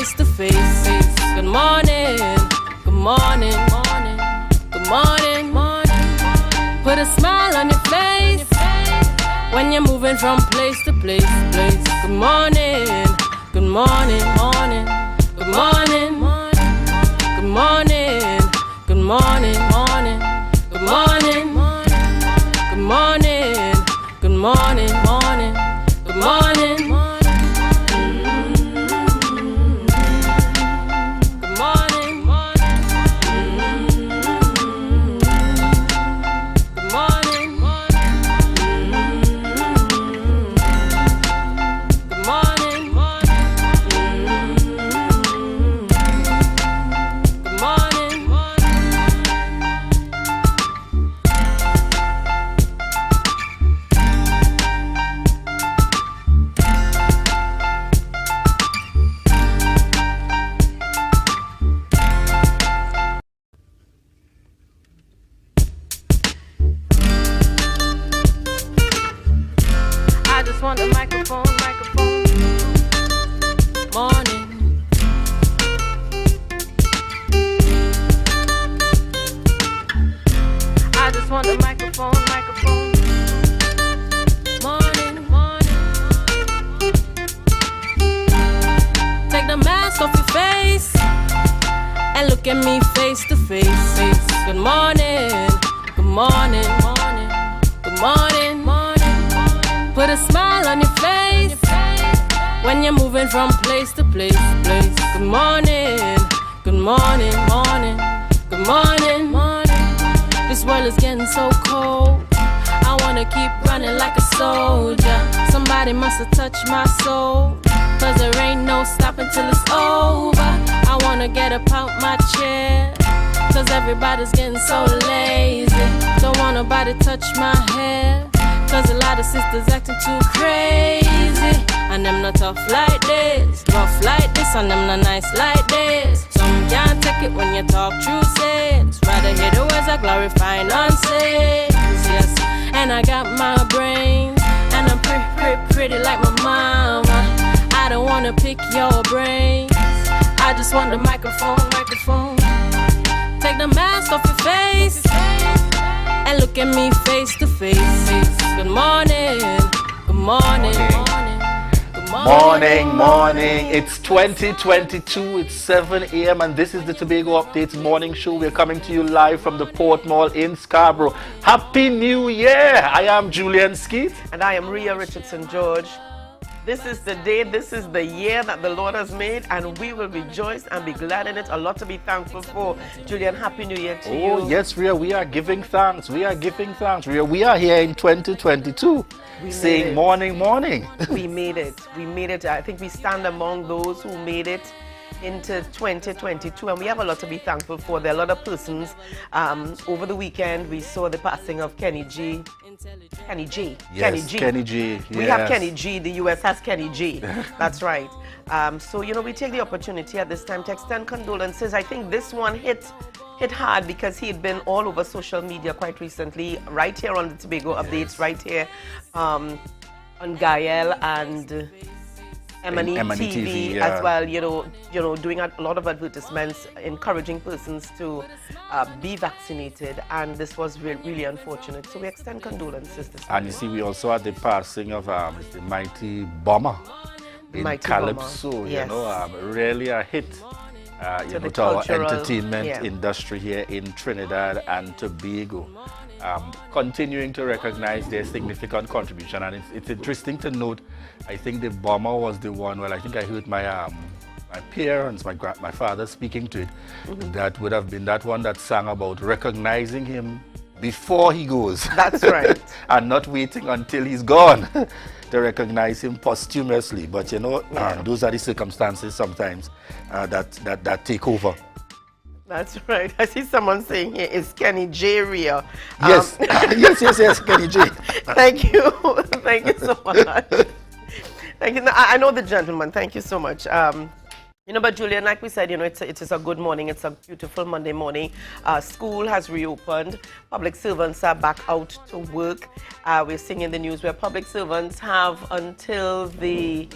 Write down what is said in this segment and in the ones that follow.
face to face. Good morning, good morning, good morning, put a smile on your face when you're moving from place to place. Good morning, good morning, good morning, good morning, good morning, good morning, good morning, good morning, good morning. Want the microphone, morning. I just want the microphone, morning. Take the mask off your face and look at me face to face. Good morning, good morning, good morning. Put a smile on your face when you're moving from place to place. Good morning, good morning, good morning. This world is getting so cold. I wanna keep running like a soldier. Somebody must have touched my soul, 'cause there ain't no stopping till it's over. I wanna get up out my chair, 'cause everybody's getting so lazy. Don't want nobody touch my hair, 'cause a lot of sisters acting too crazy. And them not tough like this, rough like this, and them not nice like this. Some can't take it when you talk true sense. Rather hear the words that glorify nonsense. Yes, and I got my brains, and I'm pretty like my mama. I don't wanna pick your brains, I just want the microphone. Take the mask off your face and look at me face to face. Good morning, good morning, good morning. It's 2022, it's 7 a.m. and this is the Tobago Updates morning show. We're coming to you live from the Port Mall in Scarborough. Happy New Year! I am Julian Skeet. And I am Rhea Richardson George. This is the day, this is the year that the Lord has made, and we will rejoice and be glad in it. A lot to be thankful for. Julian, Happy New Year to you. Oh, yes, Rhea, we are giving thanks. Rhea, we are here in 2022 saying morning. We made it. I think we stand among those who made it into 2022, and we have a lot to be thankful for. There are a lot of persons. Over the weekend, we saw the passing of Kenny G. Yes, Kenny G. Yes. We have Kenny G. The U.S. has Kenny G. That's right. So, we take the opportunity at this time to extend condolences. I think this one hit hard because he had been all over social media quite recently, right here on the Tobago Updates, right here on Gael and M&E TV yeah. as well, doing a lot of advertisements, encouraging persons to be vaccinated, and this was really unfortunate. So we extend condolences this And you see, we also had the passing of the mighty bomber in Calypso, yes. Really a hit to our entertainment industry here in Trinidad and Tobago. Continuing to recognize their significant contribution, and it's interesting to note, I think the bomber was the one, I think I heard my parents, my father speaking to it, that would have been that one that sang about recognizing him before he goes. That's right. And not waiting until he's gone to recognize him posthumously. But those are the circumstances sometimes that take over. That's right. I see someone saying here, it's Kenny J. Rhea. Yes. yes, Kenny J. Thank you. Thank you so much. Thank you. I know the gentleman. Thank you so much. But Julian, like we said, it is a good morning. It's a beautiful Monday morning. School has reopened. Public servants are back out to work. We're seeing in the news where public servants have until the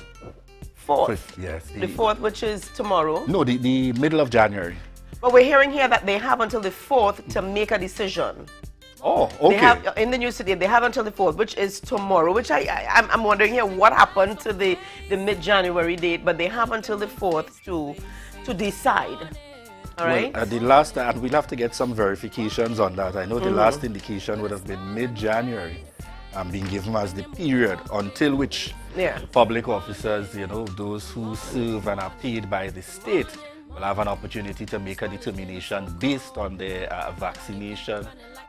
4th. 5th, yes. The 4th, which is tomorrow. No, the middle of January. But we're hearing here that they have until the 4th to make a decision. Oh, okay. They have, in the news today, they have until the 4th, which is tomorrow, which I'm wondering here what happened to the mid-January date, but they have until the 4th to decide. All right? Well, the last, and we'll have to get some verifications on that. I know the last indication would have been mid-January, being given as the period until which public officers, you know, those who serve and are paid by the state, will have an opportunity to make a determination based on their vaccination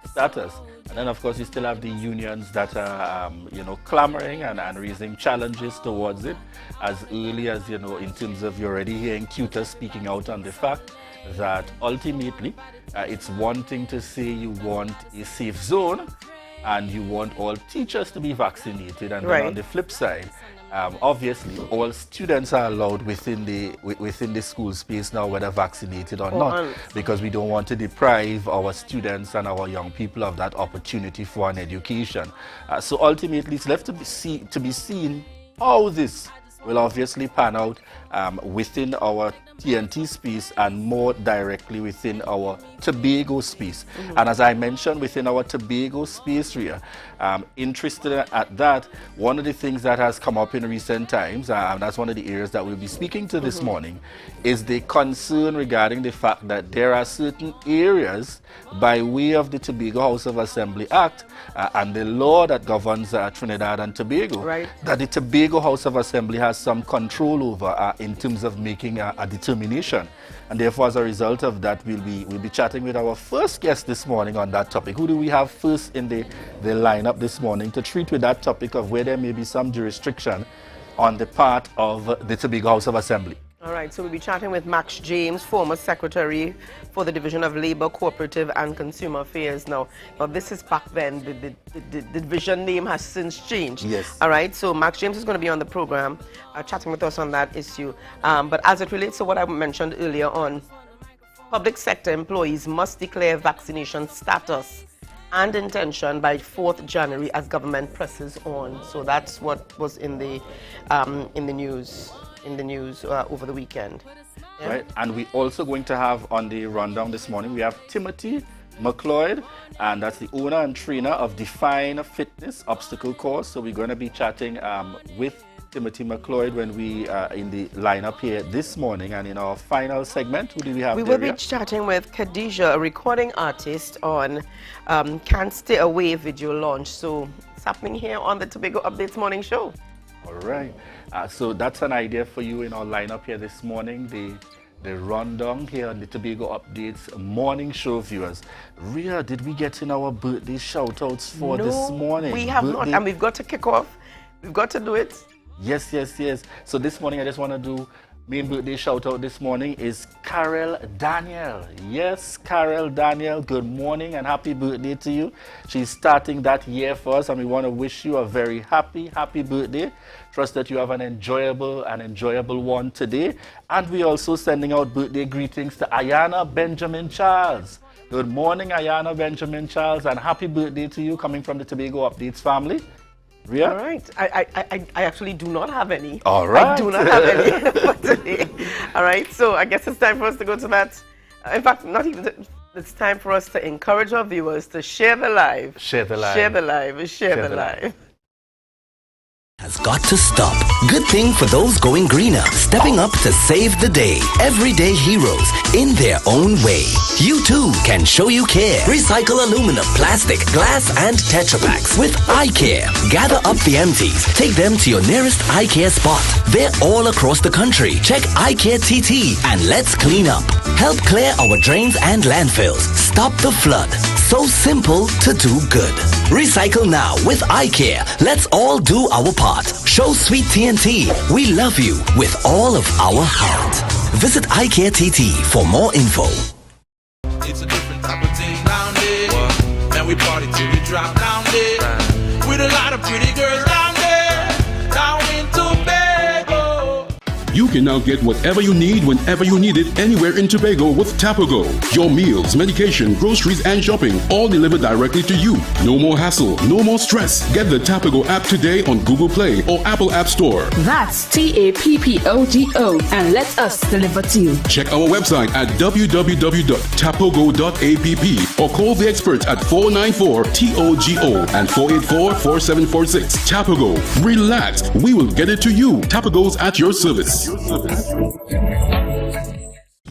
status. And then, of course, you still have the unions that are, you know, clamoring and raising challenges towards it. As early as, you know, in terms of you're already hearing CUTA speaking out on the fact that ultimately it's one thing to say you want a safe zone and you want all teachers to be vaccinated, and then on the flip side, obviously, all students are allowed within the school space now, whether vaccinated or not, because we don't want to deprive our students and our young people of that opportunity for an education. So ultimately, it's left to be seen how this will obviously pan out within our TNT space and more directly within our Tobago space. And as I mentioned, within our Tobago space here, interested at that, one of the things that has come up in recent times, and that's one of the areas that we'll be speaking to this morning, is the concern regarding the fact that there are certain areas by way of the Tobago House of Assembly Act and the law that governs Trinidad and Tobago, that the Tobago House of Assembly has some control over in terms of making a determination. And therefore, as a result of that, we'll be chatting with our first guest this morning on that topic. Who do we have first in the lineup this morning to treat with that topic of where there may be some jurisdiction on the part of the Tobago House of Assembly? All right, so we'll be chatting with Max James, former Secretary for the Division of Labor, Cooperative and Consumer Affairs. Now this is back then. The division name has since changed. Yes. All right, so Max James is going to be on the program, chatting with us on that issue. But as it relates to what I mentioned earlier on, public sector employees must declare vaccination status and intention by 4th January as government presses on. So that's what was in the news over the weekend. Yeah? Right, and we're also going to have on the rundown this morning, we have Timothy McLeod, and that's the owner and trainer of Define Fitness Obstacle Course. So we're going to be chatting with Timothy McLeod when we are in the lineup here this morning. And in our final segment, who do we have? We will be chatting with Khadija, a recording artist, on Can't Stay Away video launch. So it's happening here on the Tobago Updates Morning Show. All right. So that's an idea for you in our lineup here this morning. The rundown here on the Tobago Updates Morning Show, viewers. Ria, did we get in our birthday shout-outs for this morning? We have not, and we've got to kick off. We've got to do it. Yes. So this morning, I just want to do main birthday shout-out this morning is Carol Daniel. Yes, Carol Daniel, good morning and happy birthday to you. She's starting that year for us, and we want to wish you a very happy birthday. Trust that you have an enjoyable one today. And we're also sending out birthday greetings to Ayana Benjamin Charles. Good morning, Ayana Benjamin Charles, and happy birthday to you, coming from the Tobago Updates family. Ria? All right. I actually do not have any. All right. I do not have any for today. All right. So I guess it's time for us to go to that. In fact, not even. It's time for us to encourage our viewers to share the live. Share the live. Share the live. Share the live. Has got to stop. Good thing for those going greener, stepping up to save the day. Everyday heroes in their own way. You too can show you care. Recycle aluminum, plastic, glass and Tetra Paks with iCare. Gather up the empties. Take them to your nearest iCare spot. They're all across the country. Check iCare TT and let's clean up. Help clear our drains and landfills. Stop the flood. So simple to do good. Recycle now with iCare. Let's all do our part. Show Sweet TNT we love you with all of our heart. Visit iCare TT for more info. It's a different type of thing down there. Man, we party till we drop down there. With a lot of pretty girls down there. Down in Tobago. You can now get whatever you need whenever you need it anywhere in Tobago with Tobago. Your meals, medication, groceries, and shopping all delivered directly to you. No more hassle, no more stress. Get the Tobago app today on Google Play or Apple App Store. That's TAPPOGO and let us deliver to you. Check our website at www.tapogo.app or call the experts at 494-TOGO and 484-4746. Tapago. Relax. We will get it to you. Tapago's at your service.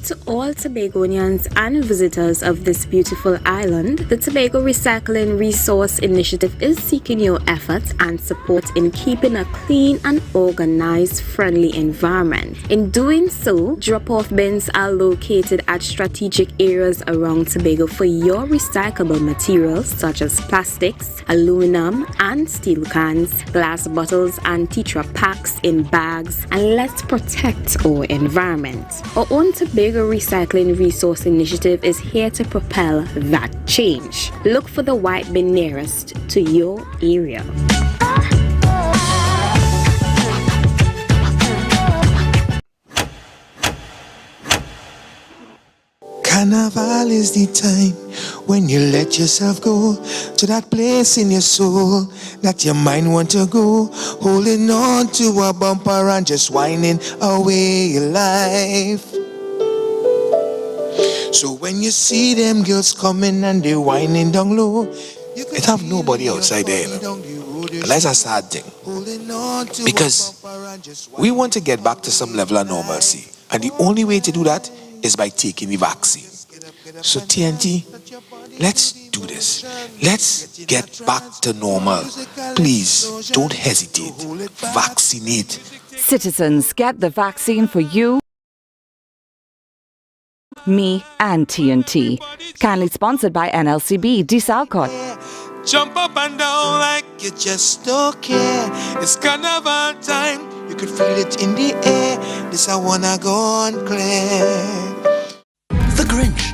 To all Tobagonians and visitors of this beautiful island, the Tobago Recycling Resource Initiative is seeking your efforts and support in keeping a clean and organized, friendly environment. In doing so, drop-off bins are located at strategic areas around Tobago for your recyclable materials such as plastics, aluminum and steel cans, glass bottles and Tetra packs in bags, and let's protect our environment. Our own Tobago Recycling Resource Initiative is here to propel that change. Look for the white bin nearest to your area. Carnival is the time when you let yourself go to that place in your soul that your mind want to go, holding on to a bumper and just whining away your life. So when you see them girls coming and they whining down low, it have nobody outside there, you know? And that's a sad thing, because we want to get back to some level of normalcy, and the only way to do that is by taking the vaccine. So TNT, let's do this. Let's get back to normal. Please don't hesitate. Vaccinate. Citizens, get the vaccine for you, me, and TNT. Kindly sponsored by NLCB, DeSalcott. Jump up and down like you just don't care. It's carnival time. You could feel it in the air. This I wanna go on clear. The Grinch.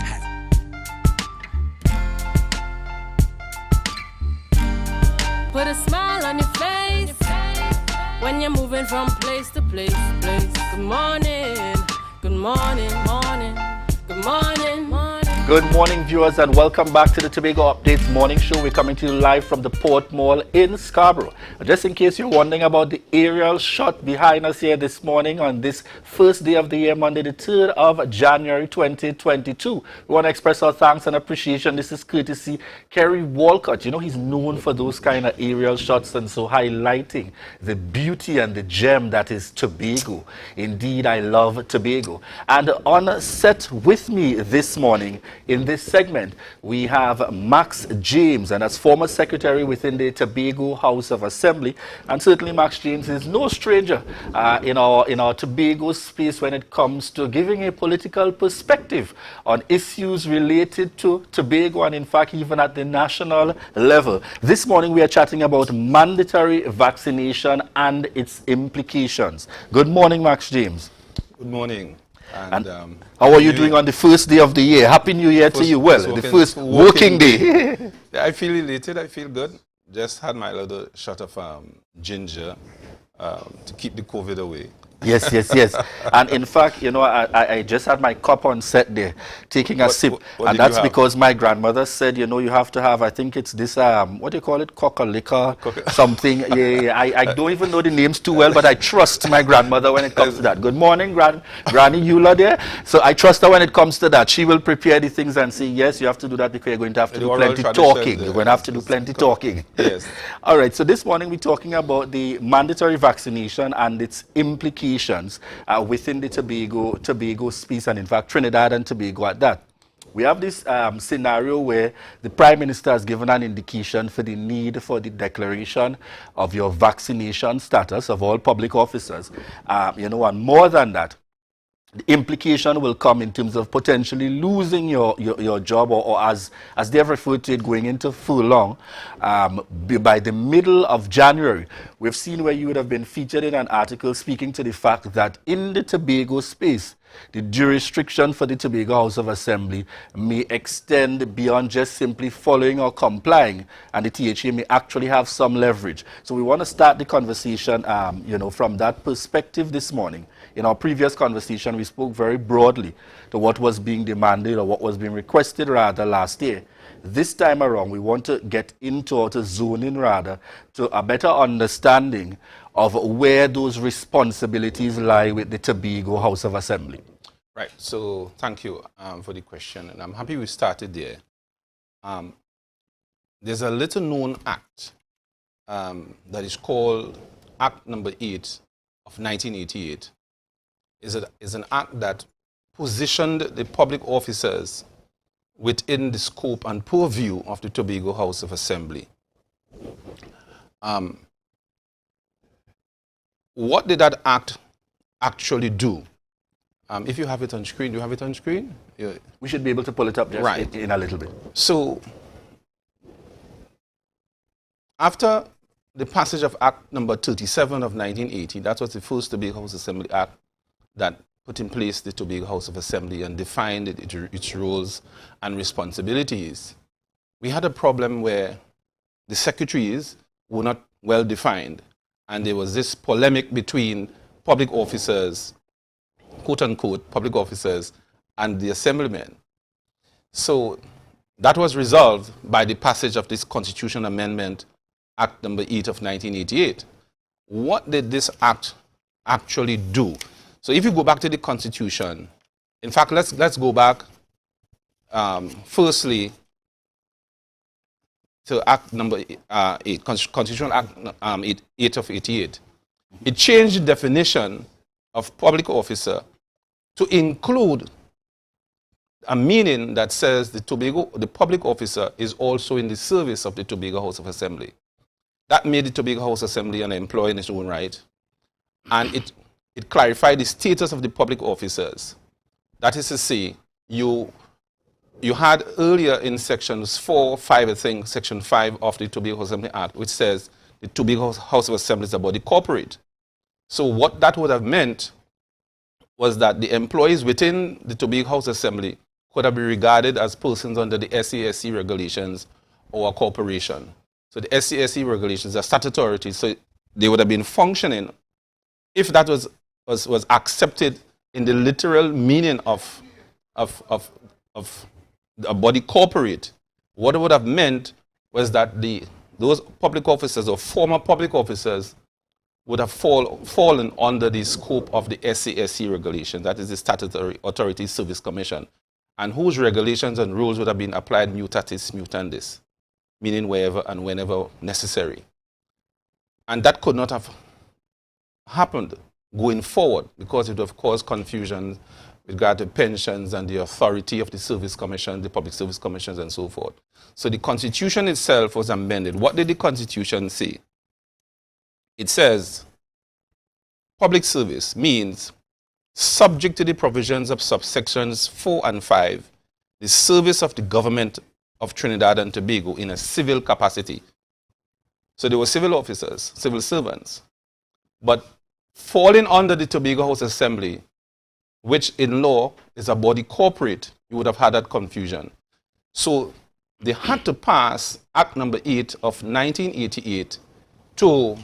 Put a smile on your face when you're moving from place to place. Good morning, good morning, morning. Good morning, morning. Good morning, viewers, and welcome back to the Tobago Updates morning show. We're coming to you live from the Port Mall in Scarborough. Just in case you're wondering about the aerial shot behind us here this morning on this first day of the year, Monday, the 3rd of January 2022. We want to express our thanks and appreciation. This is courtesy Kerry Walcott. You know, he's known for those kind of aerial shots and so highlighting the beauty and the gem that is Tobago. Indeed, I love Tobago. And on set with me this morning, in this segment, we have Max James, and as former secretary within the Tobago House of Assembly, and certainly Max James is no stranger in our Tobago space when it comes to giving a political perspective on issues related to Tobago, and in fact even at the national level. This morning we are chatting about mandatory vaccination and its implications. Good morning, Max James. Good morning. And how are you doing on the first day of the year? Happy New Year to you. Well, the first working day. Yeah, I feel elated. I feel good. Just had my little shot of ginger to keep the COVID away. Yes, yes, yes. And in fact, you know, I just had my cup on set there, taking a sip. And that's because my grandmother said, you know, you have to have, I think it's this, what do you call it? Coca-liquor, something. Yeah, I don't even know the names too well, but I trust my grandmother when it comes to that. Good morning, Granny Eula there. So I trust her when it comes to that. She will prepare the things and say, yes, you have to do that because you're going to have to do plenty talking. You're going to have to do plenty talking. Yes. All right, so this morning we're talking about the mandatory vaccination and its implications within the Tobago space, and in fact Trinidad and Tobago at that. We have this scenario where the Prime Minister has given an indication for the need for the declaration of your vaccination status of all public officers. You know, and more than that, the implication will come in terms of potentially losing your job, or as they have referred to it, going into furlong by the middle of January. We've seen where you would have been featured in an article speaking to the fact that in the Tobago space, the jurisdiction for the Tobago House of Assembly may extend beyond just simply following or complying, and the THA may actually have some leverage. So we want to start the conversation, you know, from that perspective this morning in our previous conversation, we spoke very broadly to what was being demanded, or what was being requested rather, last year. This time around, we want to get into, or to zone in rather, to a better understanding of where those responsibilities lie with the Tobago House of Assembly. Right. So thank you for the question, and I'm happy we started there. There's a little known act that is called Act number 8 of 1988. Is an act that positioned the public officers within the scope and purview of the Tobago House of Assembly. What did that act actually do? If you have it on screen, do you have it on screen? Yeah. We should be able to pull it up just right. in a little bit. So, after the passage of Act number 37 of 1980, that was the first Tobago House Assembly Act that put in place the Tobago House of Assembly and defined its roles and responsibilities. We had a problem where the secretaries were not well defined, and there was this polemic between public officers, quote-unquote, public officers, and the assemblymen. So that was resolved by the passage of this Constitution Amendment, Act number 8 of 1988. What did this act actually do? So if you go back to the Constitution, in fact, let's go back firstly to Act number 8, Constitutional Act 8 of 88. It changed the definition of public officer to include a meaning that says the public officer is also in the service of the Tobago House of Assembly. That made the Tobago House Assembly an employee in its own right, and it clarified the status of the public officers. That is to say, you had earlier in sections 4, 5, I think, section 5 of the Tobago House Assembly Act, which says the Tobago House of Assembly is a body corporate. So what that would have meant was that the employees within the Tobago House Assembly could have been regarded as persons under the SASC regulations or a corporation. So the SASC regulations are statutory, so they would have been functioning if that was accepted in the literal meaning of a body corporate. What it would have meant was that those public officers or former public officers would have fallen under the scope of the SASC regulation, that is the Statutory Authority Service Commission, and whose regulations and rules would have been applied mutatis mutandis, meaning wherever and whenever necessary. And that could not have happened going forward because it would have caused confusion with regard to pensions and the authority of the Service Commission, the Public Service Commissions, and so forth. So the Constitution itself was amended. What did the Constitution say? It says, public service means subject to the provisions of subsections 4 and 5, the service of the government of Trinidad and Tobago in a civil capacity. So they were civil officers, civil servants. But falling under the Tobago House Assembly, which in law is a body corporate, you would have had that confusion. So they had to pass Act number 8 of 1988 to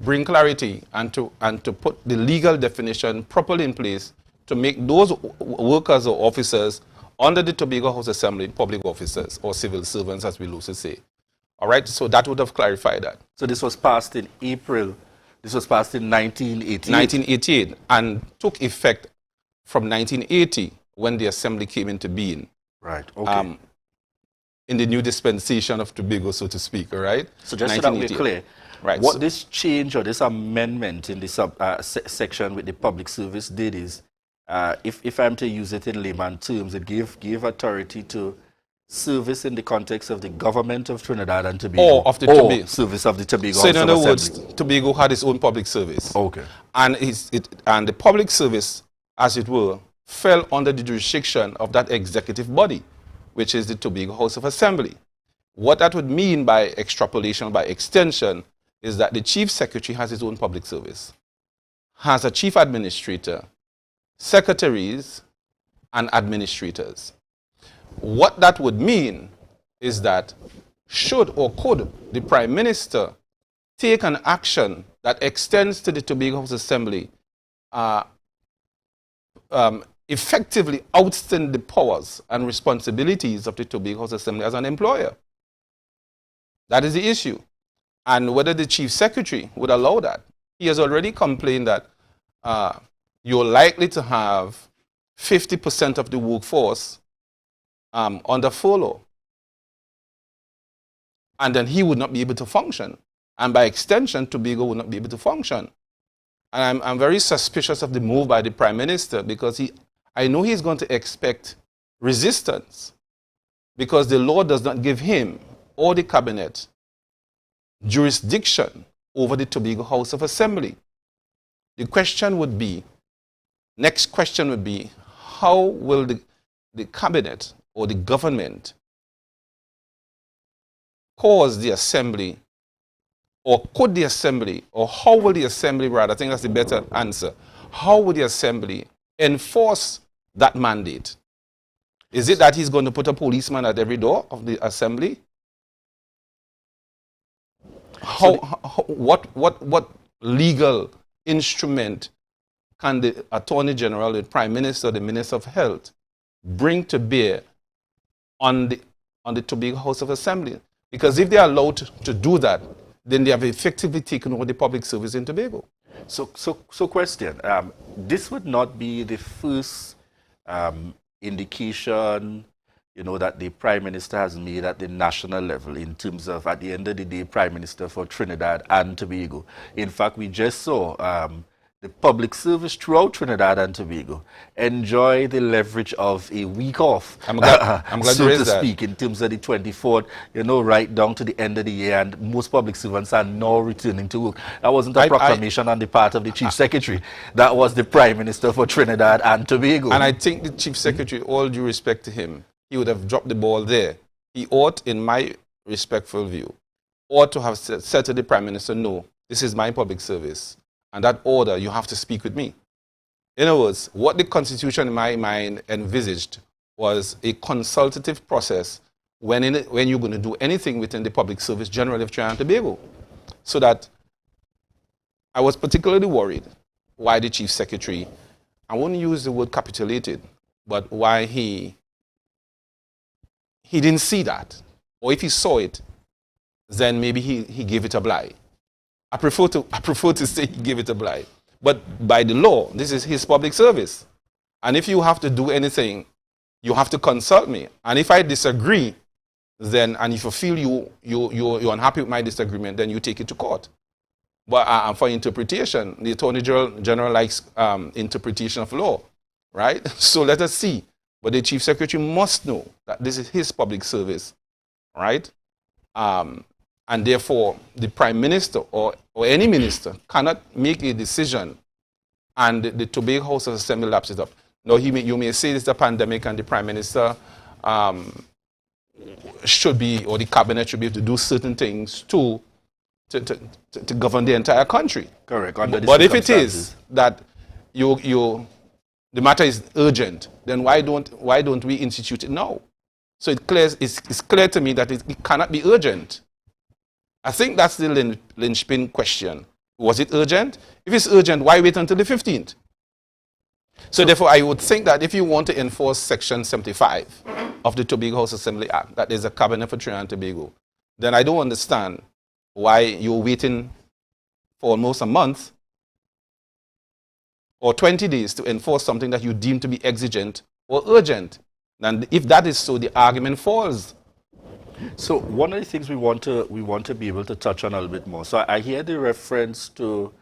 bring clarity and to put the legal definition properly in place to make those workers or officers under the Tobago House Assembly public officers or civil servants, as we loosely say. All right, so that would have clarified that. So this was passed in April. This was passed in 1988. 1988, and took effect from 1980 when the Assembly came into being. Right, okay. In the new dispensation of Tobago, so to speak, all right? So just so that we're clear, right, what this change or this amendment in this section with the public service did is, if I'm to use it in layman terms, it gave authority to service in the context of the government of Trinidad and Tobago. Or of the Tobago. Service of the Tobago So in House other of words, Assembly. Tobago had its own public service. Okay. And, and the public service, as it were, fell under the jurisdiction of that executive body, which is the Tobago House of Assembly. What that would mean by extrapolation, by extension, is that the chief secretary has his own public service, has a chief administrator, secretaries, and administrators. What that would mean is that should or could the Prime Minister take an action that extends to the Tobago House Assembly effectively outstanding the powers and responsibilities of the Tobago House Assembly as an employer. That is the issue. And whether the Chief Secretary would allow that. He has already complained that you're likely to have 50% of the workforce under furlough. And then he would not be able to function. And by extension, Tobago would not be able to function. And I'm very suspicious of the move by the Prime Minister because I know he's going to expect resistance because the law does not give him or the cabinet jurisdiction over the Tobago House of Assembly. The question would be, next question would be, how will the cabinet or the government cause the assembly, or could the assembly, or how will the assembly, rather, I think that's the better answer, how will the assembly enforce that mandate? Is it that he's going to put a policeman at every door of the assembly? What legal instrument can the Attorney General, the Prime Minister, the Minister of Health bring to bear on the Tobago House of Assembly? Because if they are allowed to do that, then they have effectively taken over the public service in Tobago. So question, this would not be the first indication, that the Prime Minister has made at the national level in terms of, at the end of the day, Prime Minister for Trinidad and Tobago. In fact, we just saw the public service throughout Trinidad and Tobago enjoy the leverage of a week off, I'm glad so to that. speak, in terms of the 24th, right down to the end of the year, and most public servants are now returning to work. That wasn't a proclamation on the part of the Chief Secretary. That was the Prime Minister for Trinidad and Tobago. And I think the Chief Secretary, all due respect to him, he would have dropped the ball there. He ought, in my respectful view, ought to have said to the Prime Minister, no, this is my public service. And that order, you have to speak with me. In other words, what the Constitution in my mind envisaged was a consultative process when you're going to do anything within the public service generally of Trinidad and Tobago. So that I was particularly worried why the Chief Secretary, I wouldn't use the word capitulated, but why he didn't see that. Or if he saw it, then maybe he gave it a blight. I prefer to say he gave it a blight. But by the law, this is his public service. And if you have to do anything, you have to consult me. And if I disagree, then, and if you feel you're unhappy with my disagreement, then you take it to court. But for interpretation, the Attorney General likes interpretation of law, right? So let us see. But the Chief Secretary must know that this is his public service, right? And therefore, the Prime Minister or any minister cannot make a decision and the Tobago House of Assembly laps it up. Now, you may say it's a pandemic and the Prime Minister should be, or the Cabinet should be able to do certain things to govern the entire country. Correct. But if it is that the matter is urgent, then why don't we institute it now? So it's clear to me that it cannot be urgent. I think that's the linchpin question. Was it urgent? If it's urgent, why wait until the 15th? So therefore, I would think that if you want to enforce Section 75 of the Tobago House Assembly Act, that is a cabinet for Trinidad and Tobago, then I don't understand why you're waiting for almost a month or 20 days to enforce something that you deem to be exigent or urgent. And if that is so, the argument falls. So one of the things we want to be able to touch on a little bit more. So I hear the reference to,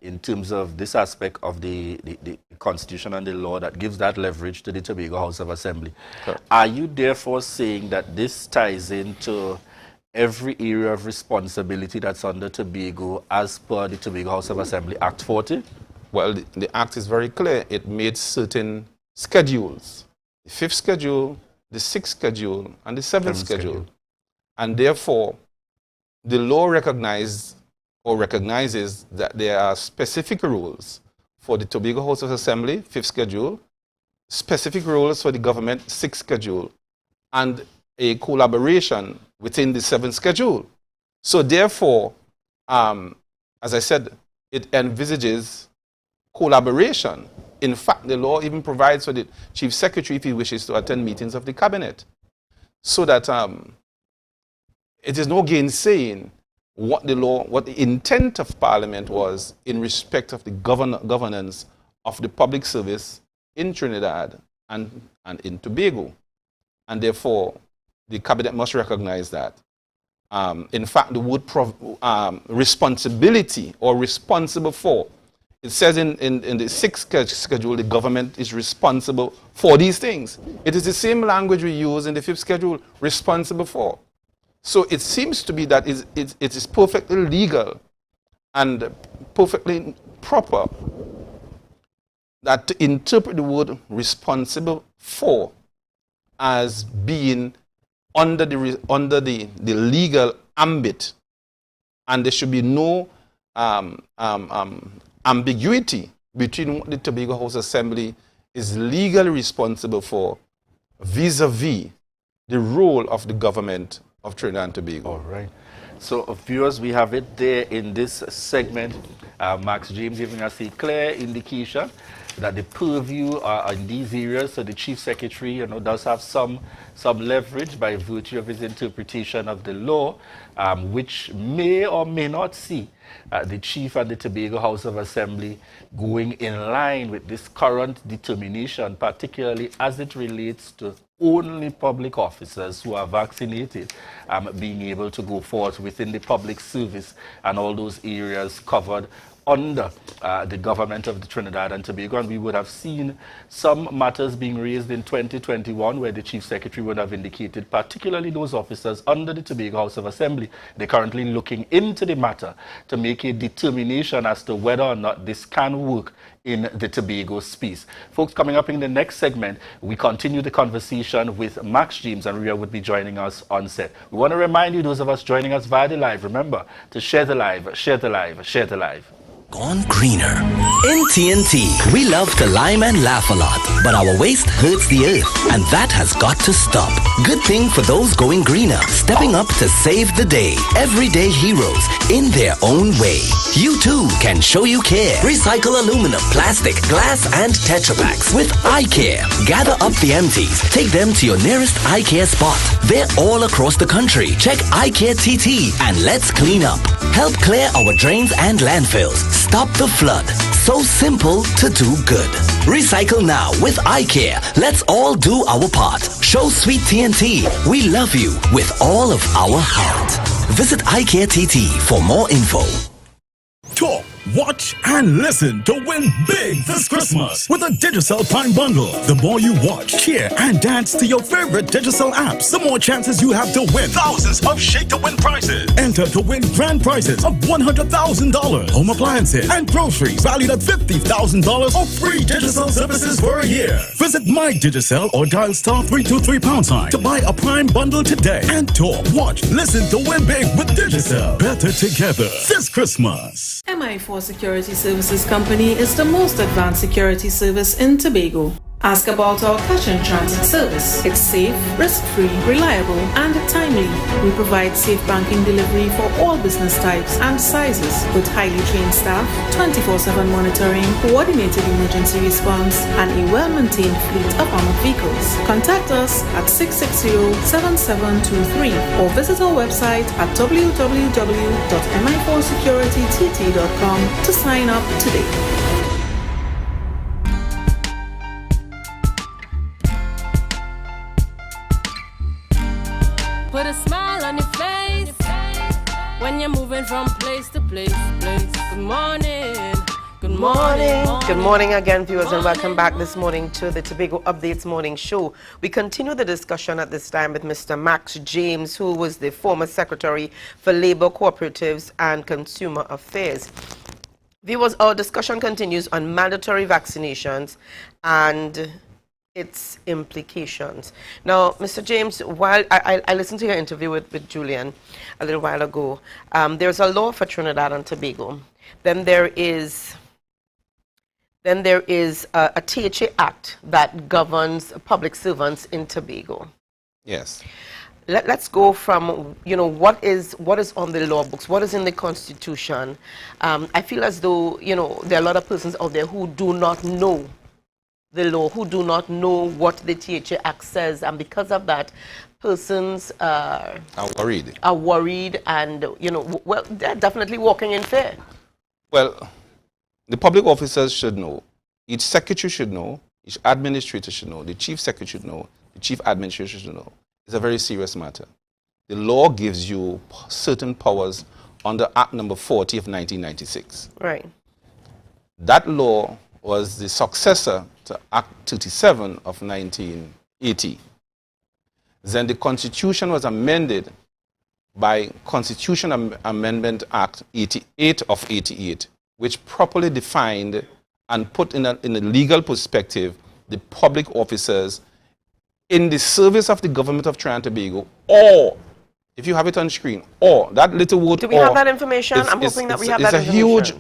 in terms of this aspect of the Constitution and the law that gives that leverage to the Tobago House of Assembly. Correct. Are you therefore saying that this ties into every area of responsibility that's under Tobago as per the Tobago House of Assembly Act 40? Well, the Act is very clear. It made certain schedules. The 5th schedule, the 6th schedule, and the 7th schedule. And therefore, the law recognizes that there are specific rules for the Tobago House of Assembly, 5th schedule, specific rules for the government, 6th schedule, and a collaboration within the 7th schedule. So therefore, as I said, it envisages collaboration In fact, the law even provides for the chief secretary, if he wishes to attend meetings of the cabinet. So that it is no gainsaying what the law, what the intent of Parliament was in respect of the governance of the public service in Trinidad and in Tobago. And therefore, the cabinet must recognize that. In fact, the word responsibility or responsible for, it says in the sixth schedule, the government is responsible for these things. It is the same language we use in the fifth schedule, responsible for. So it seems to be that it is perfectly legal and perfectly proper that to interpret the word responsible for as being under the legal ambit, and there should be no ambiguity between what the Tobago House Assembly is legally responsible for vis-a-vis the role of the government of Trinidad and Tobago. All right. So, viewers, we have it there in this segment. Max James giving us a clear indication that the purview are in these areas. So the Chief Secretary, does have some leverage by virtue of his interpretation of the law, which may or may not see the Chief and the Tobago House of Assembly going in line with this current determination, particularly as it relates to only public officers who are vaccinated being able to go forth within the public service and all those areas covered under the government of the Trinidad and Tobago. And we would have seen some matters being raised in 2021 where the Chief Secretary would have indicated, particularly those officers under the Tobago House of Assembly, they're currently looking into the matter to make a determination as to whether or not this can work in the Tobago space. Folks, coming up in the next segment, we continue the conversation with Max James, and Ria would be joining us on set. We want to remind you, those of us joining us via the live, remember to share the live, share the live, share the live. Gone greener. In TNT, we love to lime and laugh a lot, but our waste hurts the earth, and that has got to stop. Good thing for those going greener, stepping up to save the day. Everyday heroes in their own way. You too can show you care. Recycle aluminum, plastic, glass, and Tetra Paks with iCare. Gather up the empties. Take them to your nearest iCare spot. They're all across the country. Check iCare TT and let's clean up. Help clear our drains and landfills. Stop the flood. So simple to do good. Recycle now with iCare. Let's all do our part. Show Sweet TNT we love you with all of our heart. Visit iCare TT for more info. Talk, watch, and listen to win big this Christmas with a Digicel Prime Bundle. The more you watch, cheer, and dance to your favorite Digicel apps, the more chances you have to win thousands of shake-to-win prizes. Enter to win grand prizes of $100,000, home appliances, and groceries valued at $50,000 or free Digicel services for a year. Visit My Digicel or dial *323# to buy a Prime Bundle today. And talk, watch, listen to win big with Digicel. Better together this Christmas. MI4 Security Services Company is the most advanced security service in Tobago. Ask about our cash in transit service. It's safe, risk-free, reliable, and timely. We provide safe banking delivery for all business types and sizes with highly trained staff, 24/7 monitoring, coordinated emergency response, and a well-maintained fleet of armored vehicles. Contact us at 660-7723 or visit our website at www.mi4securitytt.com to sign up today. Put a smile on your face when you're moving from place to place. Good morning. Good morning. Good morning again, viewers, and welcome back this morning to the Tobago Updates Morning Show. We continue the discussion at this time with Mr. Max James, who was the former Secretary for Labor, Cooperatives and Consumer Affairs. Viewers, our discussion continues on mandatory vaccinations and its implications. Now, Mr. James, while I listened to your interview with Julian a little while ago, there's a law for Trinidad and Tobago. Then there is a THA Act that governs public servants in Tobago. Yes. Let's go from, what is on the law books, what is in the Constitution. I feel as though, there are a lot of persons out there who do not know the law, who do not know what the THA Act says, and because of that, persons are worried, and well, they're definitely walking in fear. Well, the public officers should know. Each secretary should know. Each administrator should know. The chief secretary should know. The chief administrator should know. It's a very serious matter. The law gives you certain powers under Act number 40 of 1996. Right. That law was the successor to Act 37 of 1980. Then the Constitution was amended by Constitution Amendment Act 88 of 88, which properly defined and put in a legal perspective the public officers in the service of the government of Trinidad and Tobago, or, if you have it on screen, or, that little word, do we have that information? I'm hoping that we have that information. It's a huge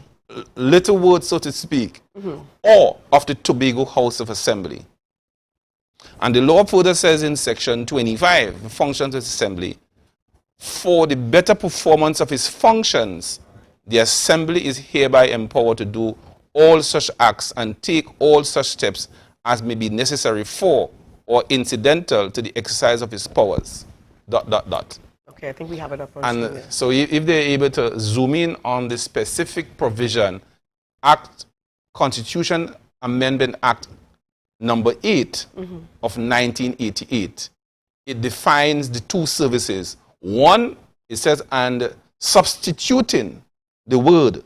little word, so to speak, or of the Tobago House of Assembly. And the law further says in section 25, the functions of the assembly, for the better performance of its functions, the assembly is hereby empowered to do all such acts and take all such steps as may be necessary for or incidental to the exercise of its powers. ... Okay, I think we have it up on screen. And so if they're able to zoom in on the specific provision, Constitution Amendment Act number 8 of 1988, it defines the two services. One, it says, and substituting the word